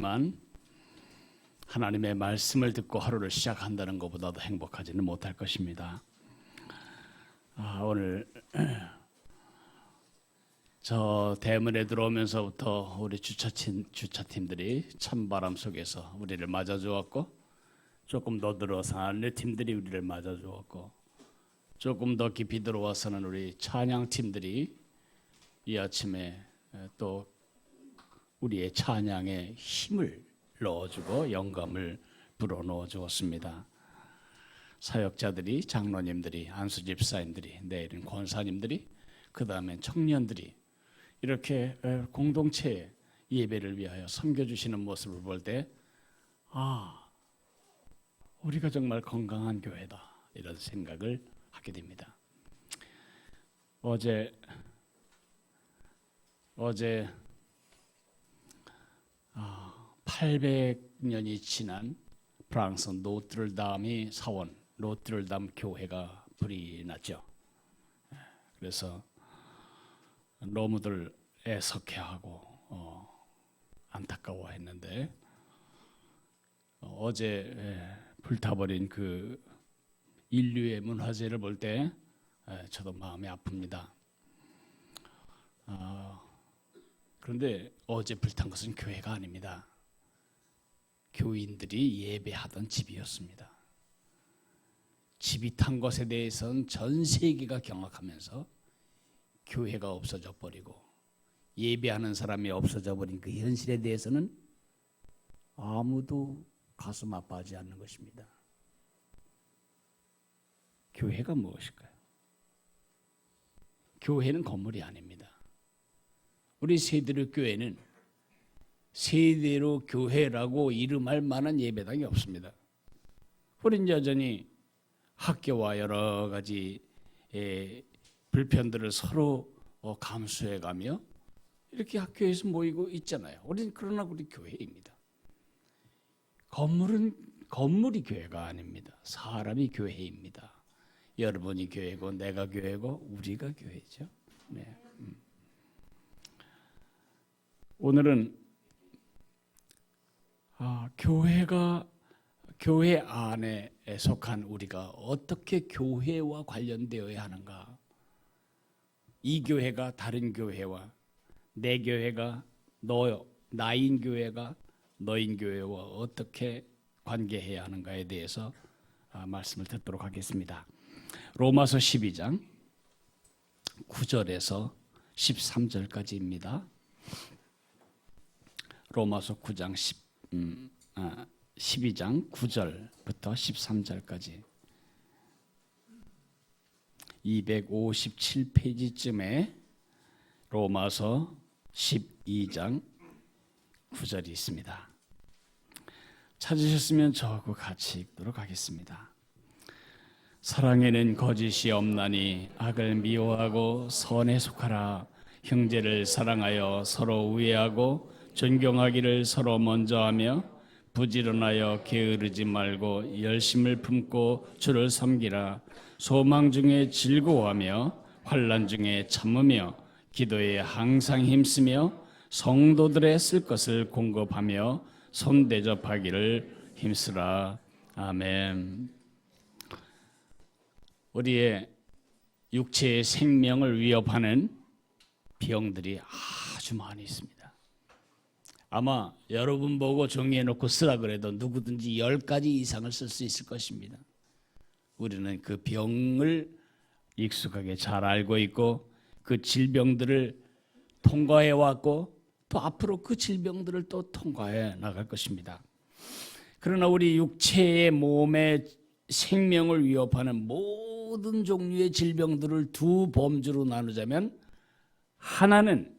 있지만 하나님의 말씀을 듣고 하루를 시작한다는 것보다도 행복하지는 못할 것입니다. 오늘 저 대문에 들어오면서부터 우리 주차팀들이 찬바람 속에서 우리를 맞아주었고, 조금 더 들어서 안내 팀들이 우리를 맞아주었고, 조금 더 깊이 들어와서는 우리 찬양팀들이 이 아침에 또 우리의 찬양에 힘을 넣어주고 영감을 불어넣어 주었습니다. 사역자들이, 장로님들이, 안수집사님들이, 내일은 권사님들이, 그 다음에 청년들이 이렇게 공동체의 예배를 위하여 섬겨주시는 모습을 볼 때 우리가 정말 건강한 교회다, 이런 생각을 하게 됩니다. 어제 800년이 지난 프랑스 노트르담이 사원 노트르담 교회가 불이 났죠. 그래서 너무들 애석해하고 안타까워했는데, 어제 불타버린 그 인류의 문화재를 볼 때 저도 마음이 아픕니다. 그런데 어제 불탄 것은 교회가 아닙니다. 교인들이 예배하던 집이었습니다. 집이 탄 것에 대해서는 전 세계가 경악하면서 교회가 없어져 버리고 예배하는 사람이 없어져 버린 그 현실에 대해서는 아무도 가슴 아파하지 않는 것입니다. 교회가 무엇일까요? 교회는 건물이 아닙니다. 우리 세대로 교회는 세대로 교회라고 이름할 만한 예배당이 없습니다. 우린 여전히 학교와 여러 가지 불편들을 서로 감수해가며 이렇게 학교에서 모이고 있잖아요. 그러나 우리 교회입니다. 건물이 교회가 아닙니다. 사람이 교회입니다. 여러분이 교회고 내가 교회고 우리가 교회죠. 네. 오늘은 교회 안에 속한 우리가 어떻게 교회와 관련되어야 하는가, 이 교회가 다른 교회와, 내 교회가 나인 교회가 너인 교회와 어떻게 관계해야 하는가에 대해서 말씀을 듣도록 하겠습니다. 로마서 12장 9절에서 13절까지입니다. 로마서 9장 12장 9절부터 13절까지 257페이지쯤에 로마서 12장 9절이 있습니다. 찾으셨으면 저하고 같이 읽도록 하겠습니다. 사랑에는 거짓이 없나니 악을 미워하고 선에 속하라. 형제를 사랑하여 서로 우애하고 존경하기를 서로 먼저 하며 부지런하여 게으르지 말고 열심을 품고 주를 섬기라. 소망 중에 즐거워하며 환난 중에 참으며 기도에 항상 힘쓰며 성도들의 쓸 것을 공급하며 손대접하기를 힘쓰라. 아멘. 우리의 육체의 생명을 위협하는 병들이 아주 많이 있습니다. 아마 여러분 보고 정리해놓고 쓰라 그래도 누구든지 10가지 이상을 쓸 수 있을 것입니다. 우리는 그 병을 익숙하게 잘 알고 있고 그 질병들을 통과해 왔고 또 앞으로 그 질병들을 또 통과해 나갈 것입니다. 그러나 우리 육체의 몸의 생명을 위협하는 모든 종류의 질병들을 두 범주로 나누자면, 하나는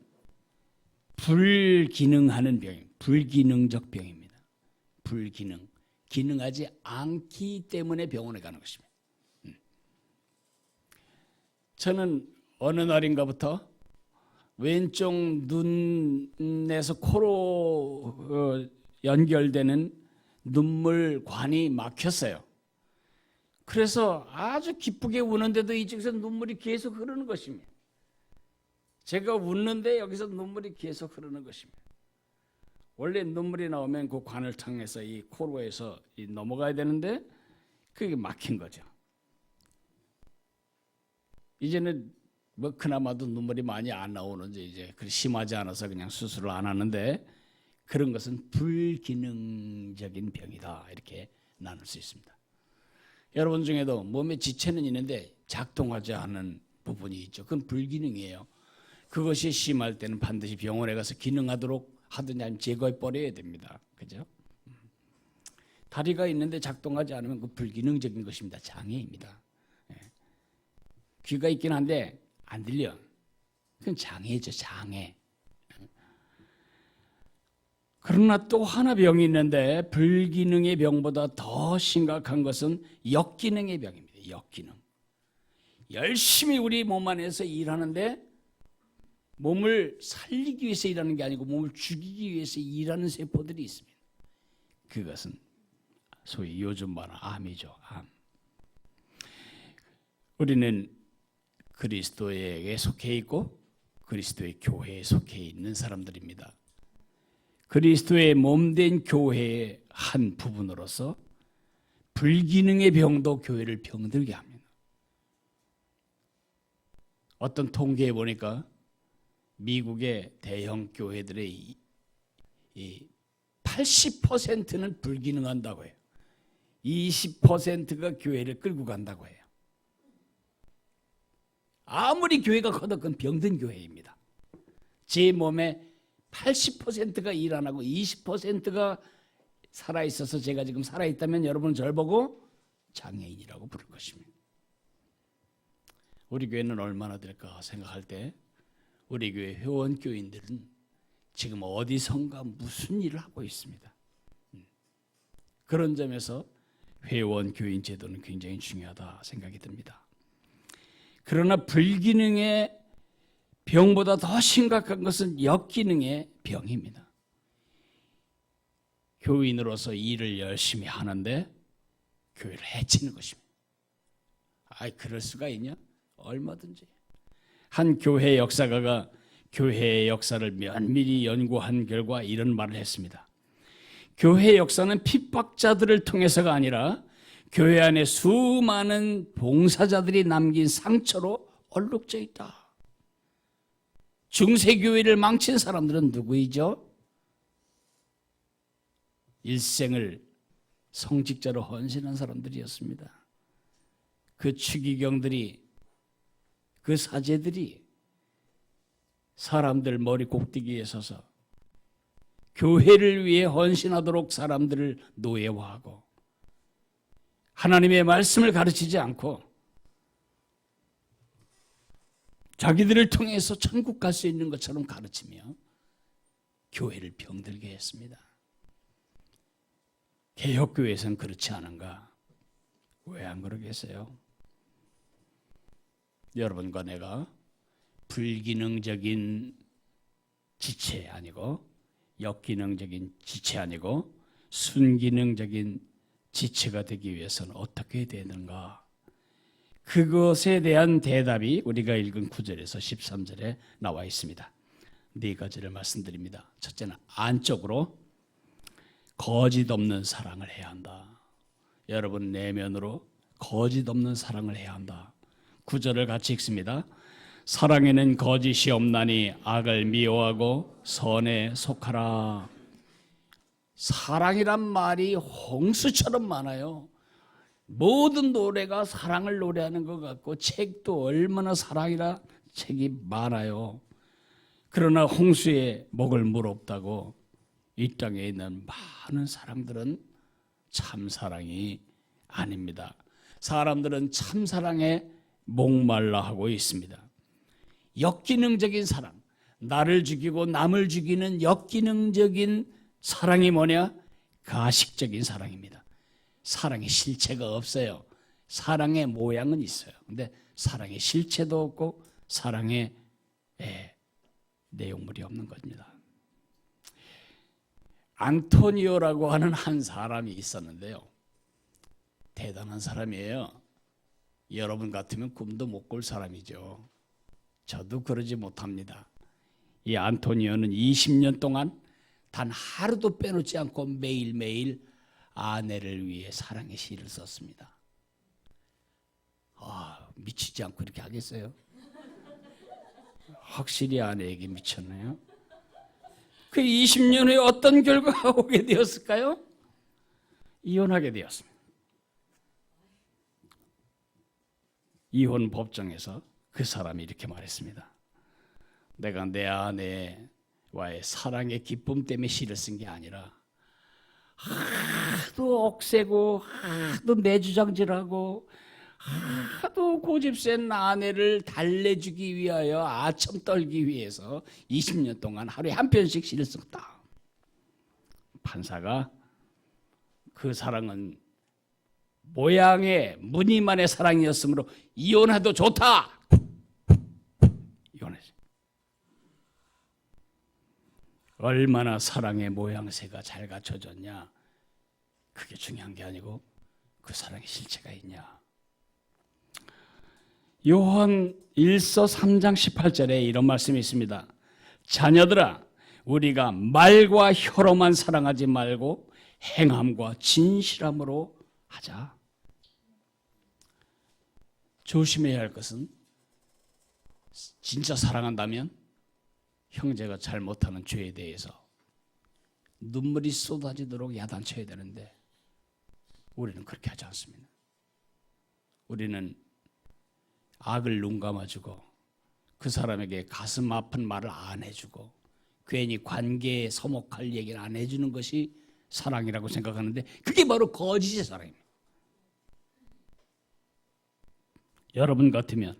불기능하는 병입니다. 불기능적 병입니다. 기능하지 않기 때문에 병원에 가는 것입니다. 저는 어느 날인가부터 왼쪽 눈에서 코로 연결되는 눈물관이 막혔어요. 그래서 아주 기쁘게 우는데도 이쪽에서 눈물이 계속 흐르는 것입니다. 제가 웃는데 여기서 눈물이 계속 흐르는 것입니다. 원래 눈물이 나오면 그 관을 통해서 이 코로에서 넘어가야 되는데 그게 막힌 거죠. 이제는 뭐 그나마도 눈물이 많이 안 나오는지 이제 심하지 않아서 그냥 수술을 안 하는데 그런 것은 불기능적인 병이다 이렇게 나눌 수 있습니다. 여러분 중에도 몸에 지체는 있는데 작동하지 않는 부분이 있죠. 그건 불기능이에요. 그것이 심할 때는 반드시 병원에 가서 기능하도록 하든지 아니면 제거해 버려야 됩니다. 그죠? 다리가 있는데 작동하지 않으면 그 불기능적인 것입니다. 장애입니다. 귀가 있긴 한데 안 들려. 그건 장애죠. 장애. 그러나 또 하나 병이 있는데 불기능의 병보다 더 심각한 것은 역기능의 병입니다. 역기능. 열심히 우리 몸 안에서 일하는데 몸을 살리기 위해서 일하는 게 아니고 몸을 죽이기 위해서 일하는 세포들이 있습니다. 그것은 소위 요즘 말하는 암이죠. 암. 우리는 그리스도에게 속해 있고 그리스도의 교회에 속해 있는 사람들입니다. 그리스도의 몸된 교회의 한 부분으로서 불기능의 병도 교회를 병들게 합니다. 어떤 통계에 보니까 미국의 대형 교회들의 80%는 불기능한다고 해요. 20%가 교회를 끌고 간다고 해요. 아무리 교회가 커도 그건 병든 교회입니다. 제 몸에 80%가 일 안 하고 20%가 살아있어서 제가 지금 살아있다면 여러분은 저를 보고 장애인이라고 부를 것입니다. 우리 교회는 얼마나 될까 생각할 때 우리 교회 회원교인들은 지금 어디선가 무슨 일을 하고 있습니다. 그런 점에서 회원교인 제도는 굉장히 중요하다 생각이 듭니다. 그러나 불기능의 병보다 더 심각한 것은 역기능의 병입니다. 교인으로서 일을 열심히 하는데 교회를 해치는 것입니다. 그럴 수가 있냐? 얼마든지. 한 교회 역사가가 교회의 역사를 면밀히 연구한 결과 이런 말을 했습니다. 교회 역사는 핍박자들을 통해서가 아니라 교회 안에 수많은 봉사자들이 남긴 상처로 얼룩져 있다. 중세교회를 망친 사람들은 누구이죠? 일생을 성직자로 헌신한 사람들이었습니다. 그 추기경들이, 그 사제들이 사람들 머리 꼭대기에 서서 교회를 위해 헌신하도록 사람들을 노예화하고 하나님의 말씀을 가르치지 않고 자기들을 통해서 천국 갈 수 있는 것처럼 가르치며 교회를 병들게 했습니다. 개혁교회에서는 그렇지 않은가? 왜 안 그러겠어요? 여러분과 내가 불기능적인 지체 아니고 역기능적인 지체 아니고 순기능적인 지체가 되기 위해서는 어떻게 되는가? 그것에 대한 대답이 우리가 읽은 9절에서 13절에 나와 있습니다. 네 가지를 말씀드립니다. 첫째는 안적으로 거짓 없는 사랑을 해야 한다. 여러분 내면으로 거짓 없는 사랑을 해야 한다. 9절을 같이 읽습니다. 사랑에는 거짓이 없나니 악을 미워하고 선에 속하라. 사랑이란 말이 홍수처럼 많아요. 모든 노래가 사랑을 노래하는 것 같고 책도 얼마나 사랑이라 책이 많아요. 그러나 홍수에 목을 물었다고 이 땅에 있는 많은 사랑들은 참사랑이 아닙니다. 사람들은 참사랑에 목말라 하고 있습니다. 역기능적인 사랑, 나를 죽이고 남을 죽이는 역기능적인 사랑이 뭐냐? 가식적인 사랑입니다. 사랑의 실체가 없어요. 사랑의 모양은 있어요. 근데 사랑의 실체도 없고 사랑의 내용물이 없는 겁니다. 안토니오라고 하는 한 사람이 있었는데요. 대단한 사람이에요. 여러분 같으면 꿈도 못 꿀 사람이죠. 저도 그러지 못합니다. 이 안토니오는 20년 동안 단 하루도 빼놓지 않고 매일매일 아내를 위해 사랑의 시를 썼습니다. 미치지 않고 이렇게 하겠어요? 확실히 아내에게 미쳤네요. 그 20년 후에 어떤 결과가 오게 되었을까요? 이혼하게 되었습니다. 이혼 법정에서 그 사람이 이렇게 말했습니다. 내가 내 아내와의 사랑의 기쁨 때문에 시를 쓴 게 아니라 하도 억세고 하도 내주장질하고 하도 고집 센 아내를 달래주기 위하여 아첨 떨기 위해서 20년 동안 하루에 한 편씩 시를 썼다. 판사가 그 사랑은 모양의 무늬만의 사랑이었으므로 이혼해도 좋다. 이혼했어요. 얼마나 사랑의 모양새가 잘 갖춰졌냐, 그게 중요한 게 아니고 그 사랑의 실체가 있냐. 요한 1서 3장 18절에 이런 말씀이 있습니다. 자녀들아, 우리가 말과 혀로만 사랑하지 말고 행함과 진실함으로 하자. 조심해야 할 것은, 진짜 사랑한다면 형제가 잘못하는 죄에 대해서 눈물이 쏟아지도록 야단쳐야 되는데 우리는 그렇게 하지 않습니다. 우리는 악을 눈감아주고 그 사람에게 가슴 아픈 말을 안 해주고 괜히 관계에 서먹할 얘기를 안 해주는 것이 사랑이라고 생각하는데 그게 바로 거짓의 사랑입니다. 여러분 같으면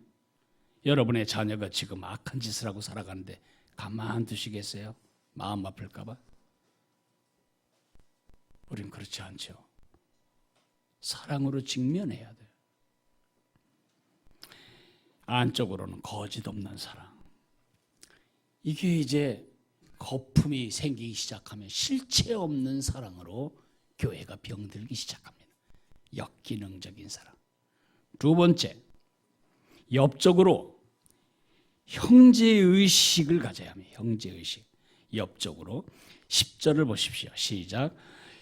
여러분의 자녀가 지금 악한 짓을 하고 살아가는데 가만 두시겠어요? 마음 아플까 봐? 우린 그렇지 않죠. 사랑으로 직면해야 돼요. 안쪽으로는 거짓 없는 사랑. 이게 이제 거품이 생기기 시작하면 실체 없는 사랑으로 교회가 병들기 시작합니다. 역기능적인 사랑. 두 번째, 옆적으로 형제의식을 가져야 합니다. 형제의식. 옆적으로 10절을 보십시오. 시작.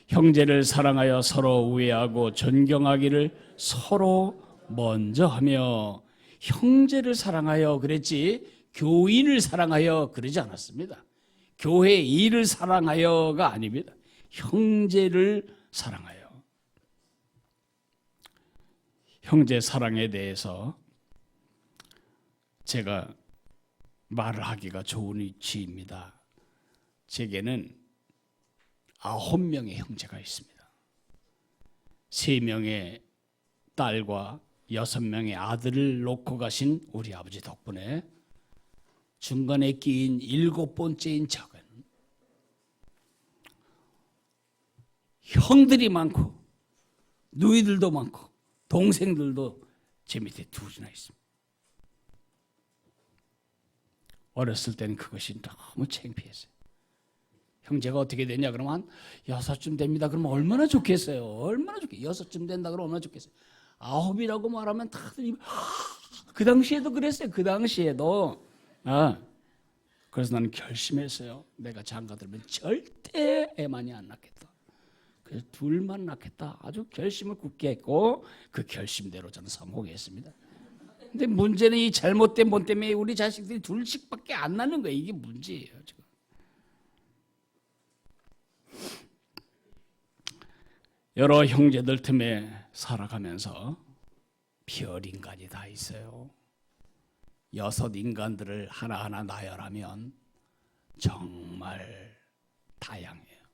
형제를 사랑하여 서로 우애하고 존경하기를 서로 먼저 하며. 형제를 사랑하여 그랬지 교인을 사랑하여 그러지 않았습니다. 교회 일을 사랑하여가 아닙니다. 형제를 사랑하여. 형제 사랑에 대해서 제가 말을 하기가 좋은 위치입니다. 제게는 9명의 형제가 있습니다. 3명의 딸과 6명의 아들을 놓고 가신 우리 아버지 덕분에 중간에 끼인 7번째인 적은 형들이 많고 누이들도 많고 동생들도 제 밑에 둘이나 있습니다. 어렸을 때는 그것이 너무 창피했어요. 형제가 어떻게 되냐 그러면 한 6쯤 됩니다. 그러면 얼마나 좋겠어요. 얼마나 좋겠어요. 6쯤 된다 그러면 얼마나 좋겠어요. 9이라고 말하면 다들 그 당시에도 그랬어요. 그 당시에도. 그래서 나는 결심했어요. 내가 장가들면 절대 애만이 안 낳겠다. 그래서 둘만 낳겠다. 아주 결심을 굳게 했고 그 결심대로 저는 성공했습니다. 근데 문제는 이 잘못된 본 때문에 우리 자식들이 둘씩밖에 안 낳는 거예요. 이게 문제예요 지금. 여러 형제들 틈에 살아가면서 별 인간이 다 있어요. 6 인간들을 하나하나 나열하면 정말 다양해요.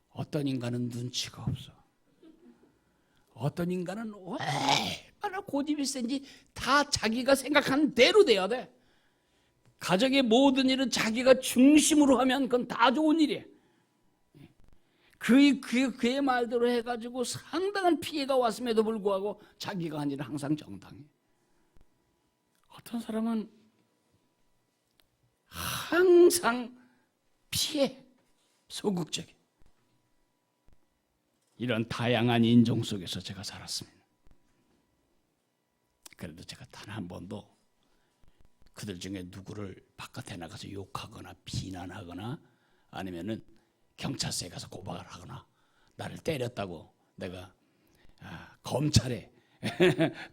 어떤 인간은 눈치가 없어. 어떤 인간은 얼마나 고집이 센지 다 자기가 생각한 대로 돼야 돼. 가정의 모든 일은 자기가 중심으로 하면 그건 다 좋은 일이에요. 그의 말대로 해가지고 상당한 피해가 왔음에도 불구하고 자기가 한 일은 항상 정당해. 어떤 사람은 항상 피해, 소극적이에요. 이런 다양한 인종 속에서 제가 살았습니다. 그래도 제가 단 한 번도 그들 중에 누구를 바깥에 나가서 욕하거나 비난하거나 아니면은 경찰서에 가서 고발을 하거나 나를 때렸다고 내가 검찰에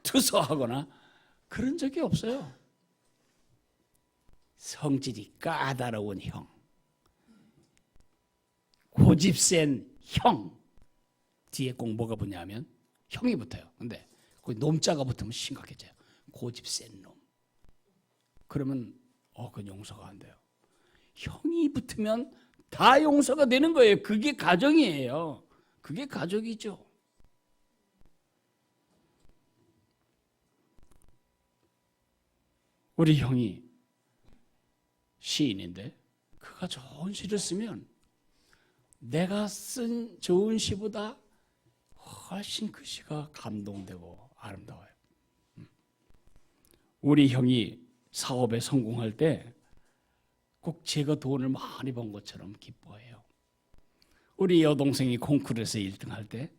투서하거나 그런 적이 없어요. 성질이 까다로운 형, 고집센 형 뒤에 꼭 뭐가 붙냐면 형이 붙어요. 근데 거기 놈자가 붙으면 심각해져요. 고집센 놈. 그러면 그건 용서가 안 돼요. 형이 붙으면 다 용서가 되는 거예요. 그게 가정이에요. 그게 가족이죠. 우리 형이 시인인데 그가 좋은 시를 쓰면 내가 쓴 좋은 시보다 훨씬 그 시가 감동되고 아름다워요. 우리 형이 사업에 성공할 때 꼭 제가 돈을 많이 번 것처럼 기뻐해요. 우리 여동생이 콩쿠르에서 1등할 때,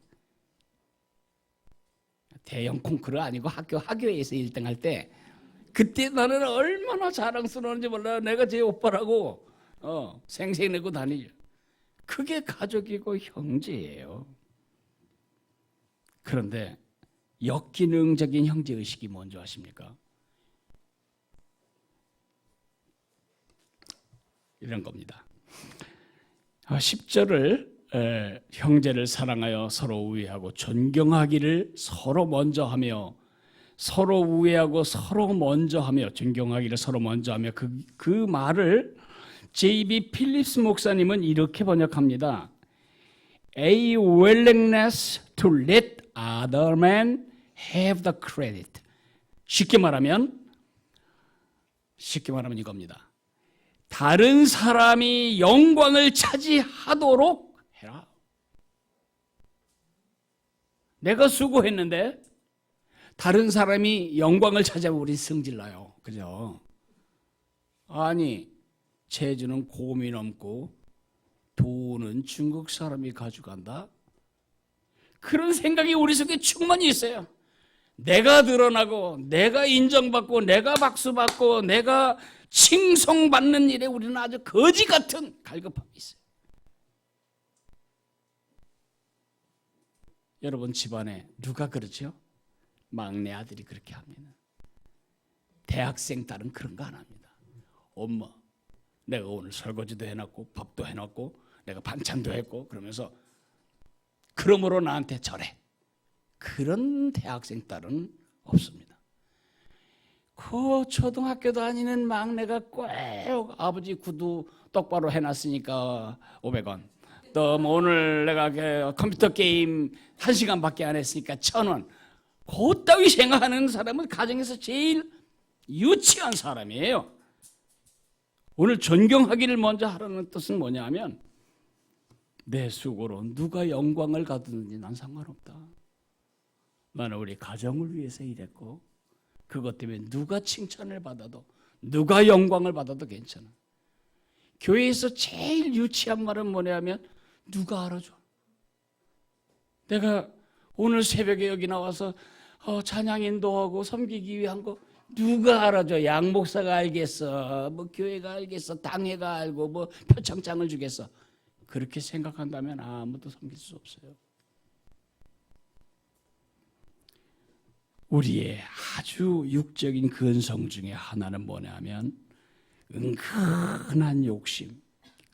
대형 콩쿠르 아니고 학교에서 1등할 때, 그때 나는 얼마나 자랑스러운지 몰라요. 내가 제 오빠라고 생색내고 다니죠. 그게 가족이고 형제예요. 그런데 역기능적인 형제의식이 뭔지 아십니까? 이런 겁니다. 10절을 형제를 사랑하여 서로 우애하고 존경하기를 서로 먼저 하며 서로 우애하고 서로 먼저 하며 존경하기를 서로 먼저 하며 그 말을 J.B. 필립스 목사님은 이렇게 번역합니다. A willingness to let other men have the credit. 쉽게 말하면 이겁니다. 다른 사람이 영광을 차지하도록 해라. 내가 수고했는데 다른 사람이 영광을 차지하면 우리 승질나요. 그죠? 아니, 재주는 곰이 넘고 돈은 중국 사람이 가져간다? 그런 생각이 우리 속에 충만히 있어요. 내가 드러나고 내가 인정받고 내가 박수받고 내가 칭송받는 일에 우리는 아주 거지 같은 갈급함이 있어요. 여러분 집안에 누가 그러죠? 막내 아들이 그렇게 하면 대학생 딸은 그런 거 안 합니다. 엄마, 내가 오늘 설거지도 해놨고 밥도 해놨고 내가 반찬도 했고 그러면서 그러므로 나한테 절해. 그런 대학생 딸은 없습니다. 그 초등학교 다니는 막내가 꼭 아버지 구두 똑바로 해놨으니까 500원. 또 뭐 오늘 내가 컴퓨터 게임 1시간밖에 안 했으니까 1,000원. 그따위 생각하는 사람은 가정에서 제일 유치한 사람이에요. 오늘 존경하기를 먼저 하라는 뜻은 뭐냐면 내 수고로 누가 영광을 가두는지 난 상관없다. 나는 우리 가정을 위해서 일했고 그것 때문에 누가 칭찬을 받아도 누가 영광을 받아도 괜찮아. 교회에서 제일 유치한 말은 뭐냐면 누가 알아줘. 내가 오늘 새벽에 여기 나와서 찬양 인도하고 섬기기 위한 거 누가 알아줘. 양 목사가 알겠어, 뭐 교회가 알겠어, 당회가 알고 뭐 표창장을 주겠어. 그렇게 생각한다면 아무도 섬길 수 없어요. 우리의 아주 육적인 근성 중에 하나는 뭐냐면 은근한 욕심,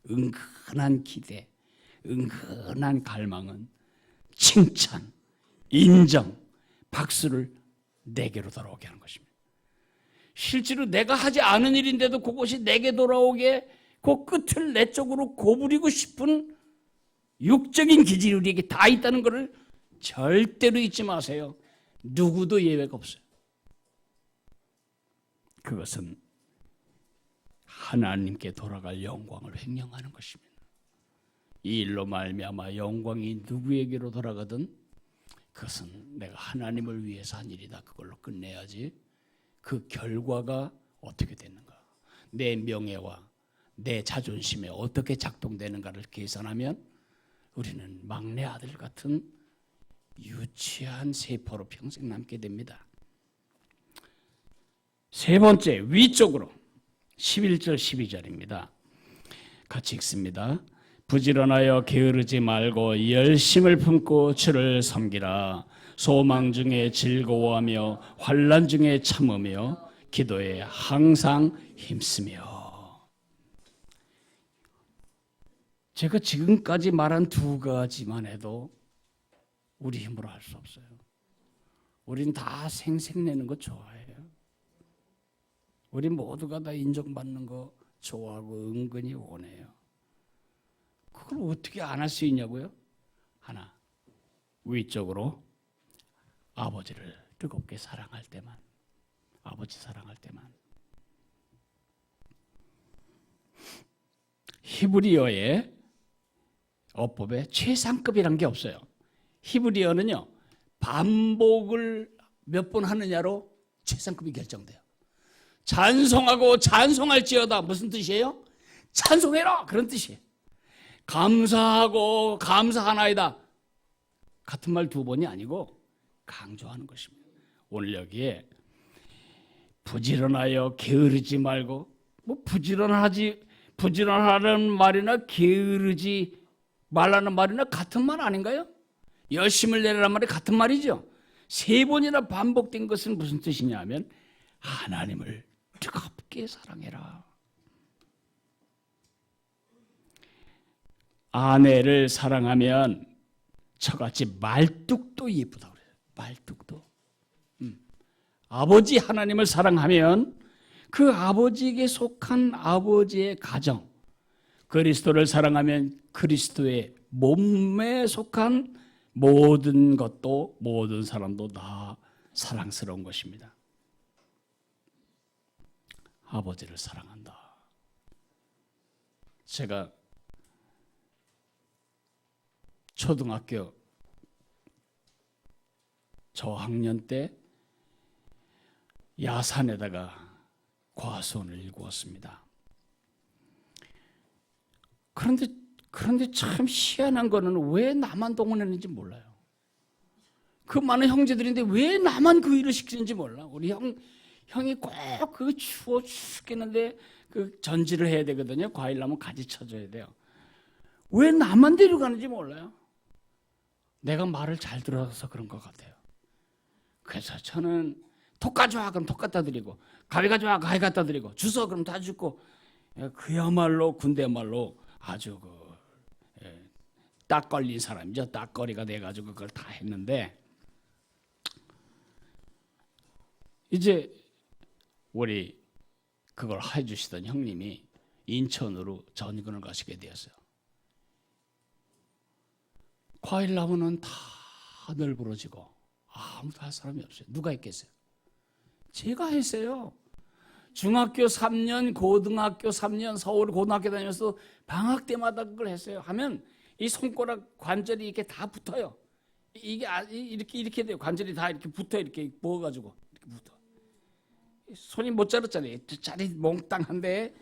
은근한 기대, 은근한 갈망은 칭찬, 인정, 박수를 내게로 돌아오게 하는 것입니다. 실제로 내가 하지 않은 일인데도 그것이 내게 돌아오게 그 끝을 내 쪽으로 고부리고 싶은 육적인 기질이 우리에게 다 있다는 것을 절대로 잊지 마세요. 누구도 예외가 없어요. 그것은 하나님께 돌아갈 영광을 횡령하는 것입니다. 이 일로 말미암아 영광이 누구에게로 돌아가든 그것은 내가 하나님을 위해서 한 일이다. 그걸로 끝내야지. 그 결과가 어떻게 되는가, 내 명예와 내 자존심에 어떻게 작동되는가를 계산하면 우리는 막내 아들 같은 유치한 세포로 평생 남게 됩니다. 세 번째, 위쪽으로 11절 12절입니다. 같이 읽습니다. 부지런하여 게으르지 말고 열심을 품고 주를 섬기라. 소망 중에 즐거워하며 환난 중에 참으며 기도에 항상 힘쓰며. 제가 지금까지 말한 두 가지만 해도 우리 힘으로 할 수 없어요. 우린 다 생색내는 거 좋아해요. 우리 모두가 다 인정받는 거 좋아하고 은근히 원해요. 그걸 어떻게 안 할 수 있냐고요? 하나, 위적으로 아버지를 뜨겁게 사랑할 때만, 아버지 사랑할 때만. 히브리어의 어법에 최상급이란 게 없어요. 히브리어는요, 반복을 몇 번 하느냐로 최상급이 결정돼요. 찬송하고 찬송할지어다 무슨 뜻이에요? 찬송해라 그런 뜻이에요. 감사하고 감사하나이다 같은 말 두 번이 아니고 강조하는 것입니다. 오늘 여기에 부지런하여 게으르지 말고, 뭐 부지런하라는 말이나 게으르지 말라는 말이나 같은 말 아닌가요? 열심을 내라는 말이 같은 말이죠. 세 번이나 반복된 것은 무슨 뜻이냐 하면 하나님을 뜨겁게 사랑해라. 아내를 사랑하면 저같이 말뚝도 예쁘다고 그래요. 말뚝도. 아버지 하나님을 사랑하면 그 아버지에게 속한 아버지의 가정, 그리스도를 사랑하면 그리스도의 몸에 속한 모든 것도, 모든 사람도 다 사랑스러운 것입니다. 아버지를 사랑한다. 제가 초등학교 저학년 때 야산에다가 과수원을 일구었습니다. 그런데 참 희한한 거는 왜 나만 동원했는지 몰라요. 그 많은 형제들인데 왜 나만 그 일을 시키는지 몰라. 우리 형이 꼭 그거 추워 죽겠는데 그 전지를 해야 되거든요. 과일 나면 가지 쳐줘야 돼요. 왜 나만 데려가는지 몰라요. 내가 말을 잘 들어서 그런 것 같아요. 그래서 저는 톡 가져와 그럼 톡 갖다 드리고, 가위 가져와 가위 갖다 드리고, 주워 그럼 다 주고, 그야말로 군대 말로 아주 딱 걸린 사람이죠. 딱거리가 돼가지고 그걸 다 했는데, 이제 우리 그걸 해주시던 형님이 인천으로 전근을 가시게 되었어요. 과일 나무는 다 널브러지고 아무도 할 사람이 없어요. 누가 했겠어요? 제가 했어요. 중학교 3년, 고등학교 3년, 서울 고등학교 다니면서 방학 때마다 그걸 했어요. 하면 이 손가락 관절이 이렇게 다 붙어요. 이게 이렇게 돼요. 관절이 다 이렇게 붙어, 이렇게 모아가지고 이렇게 붙어. 손이 못 자랐잖아요. 자리 몽땅한데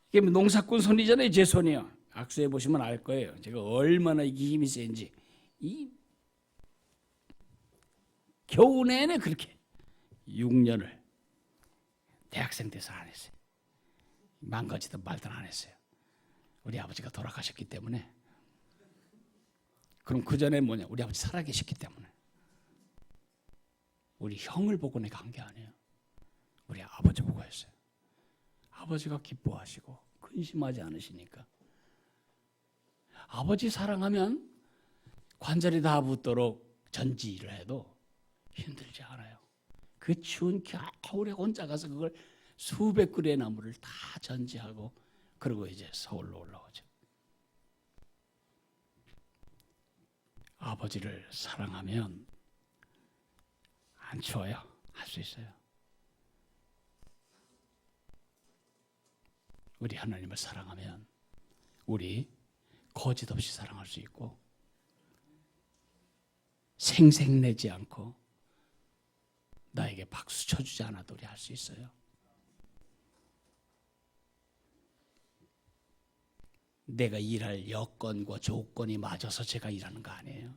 이게 농사꾼 손이잖아요. 제 손이요. 악수해 보시면 알 거예요. 제가 얼마나 이게 힘이 센지. 이 겨우 내내 그렇게 6년을 대학생 때서 안 했어요. 망가지든 말든 안 했어요. 우리 아버지가 돌아가셨기 때문에. 그럼 그 전에 뭐냐? 우리 아버지 살아계셨기 때문에. 우리 형을 보고 내가 한 게 아니에요. 우리 아버지 보고 했어요. 아버지가 기뻐하시고 근심하지 않으시니까. 아버지 사랑하면 관절이 다 붙도록 전지를 해도 힘들지 않아요. 그 추운 겨울에 혼자 가서 그걸 수백 그루의 나무를 다 전지하고 그리고 이제 서울로 올라오죠. 아버지를 사랑하면 안 추워요. 할 수 있어요. 우리 하나님을 사랑하면 우리 거짓 없이 사랑할 수 있고 생색내지 않고 나에게 박수 쳐주지 않아도 우리 할 수 있어요. 내가 일할 여건과 조건이 맞아서 제가 일하는 거 아니에요.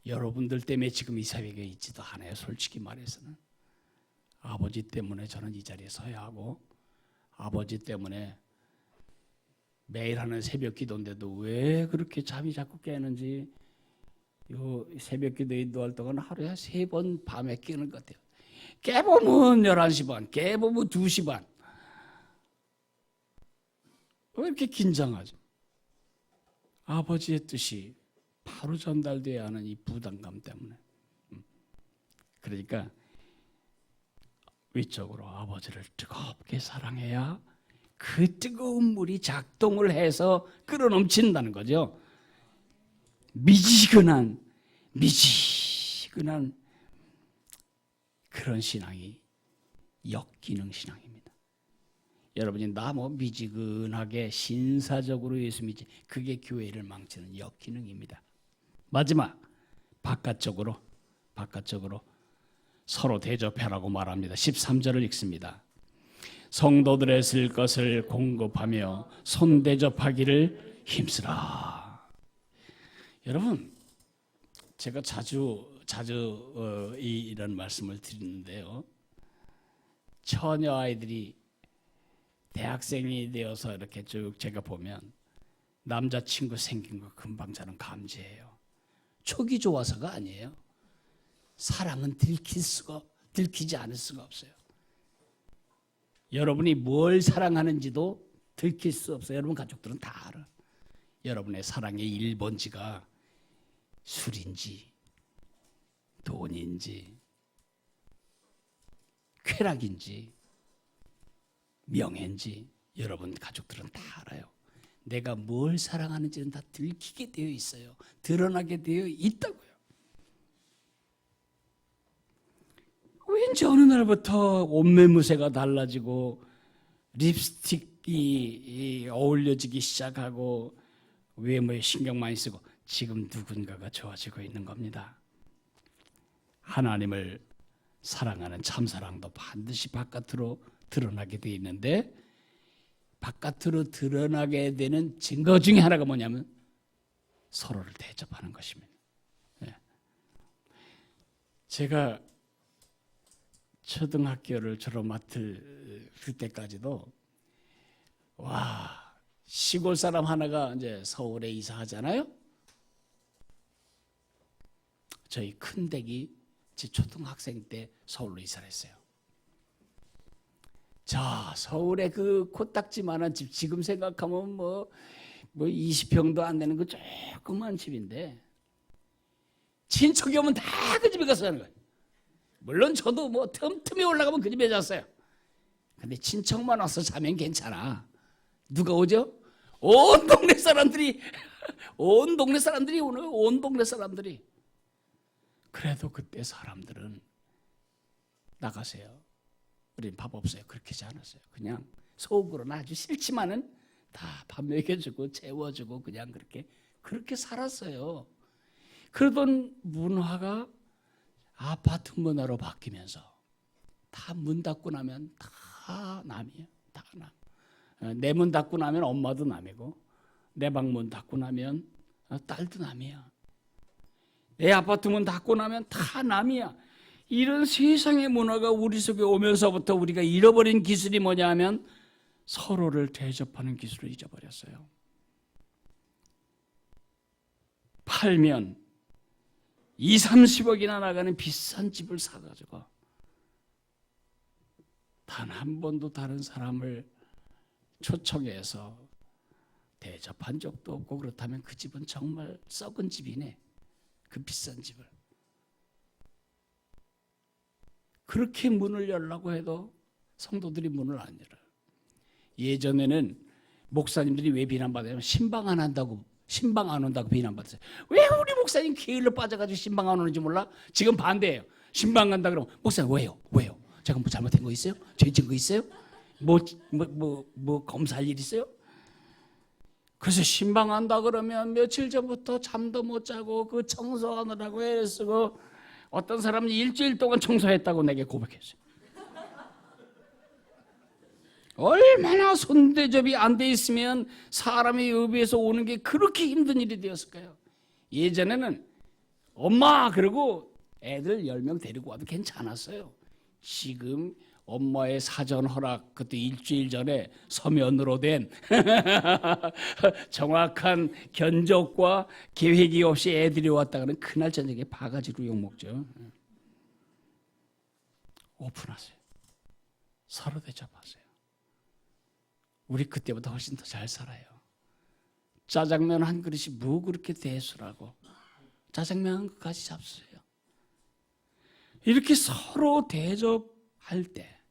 여러분들 때문에 지금 이 새벽에 있지도 않아요. 솔직히 말해서는. 아버지 때문에 저는 이 자리에 서야 하고 아버지 때문에 매일 하는 새벽 기도인데도 왜 그렇게 잠이 자꾸 깨는지, 요 새벽 기도 인도할 동안 하루에 3번 밤에 깨는 것 같아요. 깨보면 11시 반, 깨보면 2시 반. 왜 이렇게 긴장하죠? 아버지의 뜻이 바로 전달돼야 하는 이 부담감 때문에. 그러니까 위적으로 아버지를 뜨겁게 사랑해야 그 뜨거운 물이 작동을 해서 끌어넘친다는 거죠. 미지근한 그런 신앙이 역기능 신앙입니다. 여러분이 나 뭐 미지근하게 신사적으로 예수 믿지, 그게 교회를 망치는 역기능입니다. 마지막, 바깥적으로 서로 대접하라고 말합니다. 13절을 읽습니다. 성도들의 쓸 것을 공급하며 손대접하기를 힘쓰라. 여러분, 제가 자주 이런 말씀을 드리는데요. 처녀 아이들이 대학생이 되어서 이렇게 쭉 제가 보면 남자친구 생긴 거 금방 저는 감지해요. 촉이 좋아서가 아니에요. 사랑은 들키지 않을 수가 없어요. 여러분이 뭘 사랑하는지도 들킬 수 없어요. 여러분 가족들은 다 알아. 여러분의 사랑의 1번지가 술인지 돈인지 쾌락인지 명예인지 여러분 가족들은 다 알아요. 내가 뭘 사랑하는지는 다 들키게 되어 있어요. 드러나게 되어 있다고요. 왠지 어느 날부터 옷매무새가 달라지고 립스틱이 어울려지기 시작하고 외모에 신경 많이 쓰고 지금 누군가가 좋아지고 있는 겁니다. 하나님을 사랑하는 참사랑도 반드시 바깥으로 드러나게 돼 있는데, 바깥으로 드러나게 되는 증거 중에 하나가 뭐냐면 서로를 대접하는 것입니다. 제가 초등학교를 졸업 맡을 그때까지도 시골 사람 하나가 이제 서울에 이사하잖아요. 저희 큰댁이 제 초등학생 때 서울로 이사를 했어요. 자, 서울에 그 코딱지만한 집, 지금 생각하면 뭐 20평도 안 되는 그 조그만 집인데 친척이 오면 다 그 집에 가서 사는 거예요. 물론 저도 뭐 틈틈이 올라가면 그 집에 잤어요. 근데 친척만 와서 자면 괜찮아. 누가 오죠? 온 동네 사람들이 온 동네 사람들이 오는, 온 동네 사람들이. 그래도 그때 사람들은 나가세요. 우린 밥 없어요. 그렇게 하지 않았어요. 그냥 속으로는 아주 싫지만은 다 밥 먹여주고 채워주고 그냥 그렇게 살았어요. 그러던 문화가 아파트 문화로 바뀌면서 다 문 닫고 나면 다 남이에요. 다 남. 내 문 닫고 나면 엄마도 남이고, 내 방 문 닫고 나면 딸도 남이야. 내 아파트 문 닫고 나면 다 남이야. 이런 세상의 문화가 우리 속에 오면서부터 우리가 잃어버린 기술이 뭐냐 하면 서로를 대접하는 기술을 잊어버렸어요. 팔면 20-30억이나 나가는 비싼 집을 사가지고 단 한 번도 다른 사람을 초청해서 대접한 적도 없고, 그렇다면 그 집은 정말 썩은 집이네. 그 비싼 집을. 그렇게 문을 열라고 해도 성도들이 문을 안 열어요. 예전에는 목사님들이 왜 비난받아요? 신방 안 온다고 비난받았어요. 왜 우리 목사님 게을러 빠져가지고 신방 안 오는지 몰라? 지금 반대예요. 신방 간다 그러면 목사님 왜요? 제가 뭐 잘못한 거 있어요? 죄 지은 거 있어요? 뭐 검사할 일 있어요? 그래서 신방 한다 그러면 며칠 전부터 잠도 못 자고 그 청소하느라고 애쓰고, 어떤 사람은 일주일 동안 청소했다고 내게 고백했어요. 얼마나 손대접이 안 돼 있으면 사람의 의비에서 오는 게 그렇게 힘든 일이 되었을까요? 예전에는 엄마 그러고 애들 10명 데리고 와도 괜찮았어요. 지금 엄마의 사전 허락, 그것도 일주일 전에 서면으로 된 정확한 견적과 계획이 없이 애들이 왔다가는 그날 저녁에 바가지로 욕먹죠. 오픈하세요. 서로 대접하세요. 우리 그때보다 훨씬 더 잘 살아요. 짜장면 한 그릇이 뭐 그렇게 대수라고. 짜장면 한 그릇까지 잡수세요. 이렇게 서로 대접할 때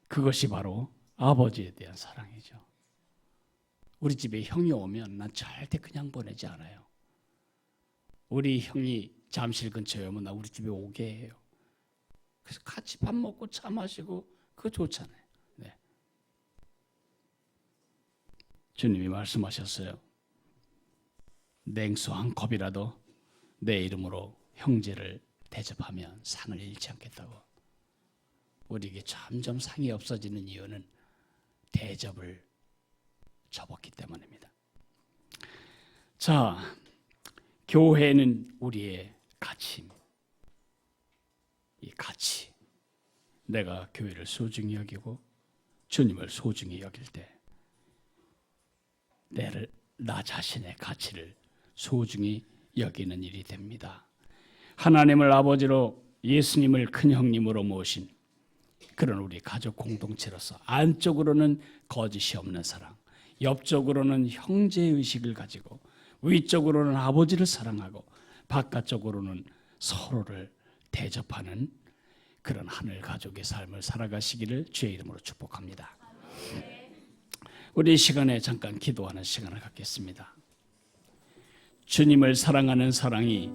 그것이 바로 아버지에 대한 사랑이죠. 우리 집에 형이 오면 난 절대 그냥 보내지 않아요. 우리 형이 잠실 근처에 오면 나 우리 집에 오게 해요. 그래서 같이 밥 먹고 차 마시고 그거 좋잖아요. 네. 주님이 말씀하셨어요. 냉수 한 컵이라도 내 이름으로 형제를 대접하면 상을 잃지 않겠다고. 우리에게 점점 상이 없어지는 이유는 대접을 접었기 때문입니다. 자, 교회는 우리의 가치입니다. 이 가치, 내가 교회를 소중히 여기고 주님을 소중히 여길 때 나 자신의 가치를 소중히 여기는 일이 됩니다. 하나님을 아버지로 예수님을 큰 형님으로 모신 그런 우리 가족 공동체로서 안쪽으로는 거짓이 없는 사랑, 옆쪽으로는 형제의식을 가지고 위쪽으로는 아버지를 사랑하고 바깥쪽으로는 서로를 대접하는 그런 하늘 가족의 삶을 살아가시기를 주의 이름으로 축복합니다. 우리 이 시간에 잠깐 기도하는 시간을 갖겠습니다. 주님을 사랑하는 사랑이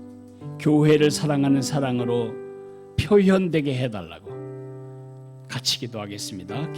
교회를 사랑하는 사랑으로 표현되게 해달라고 같이 기도하겠습니다.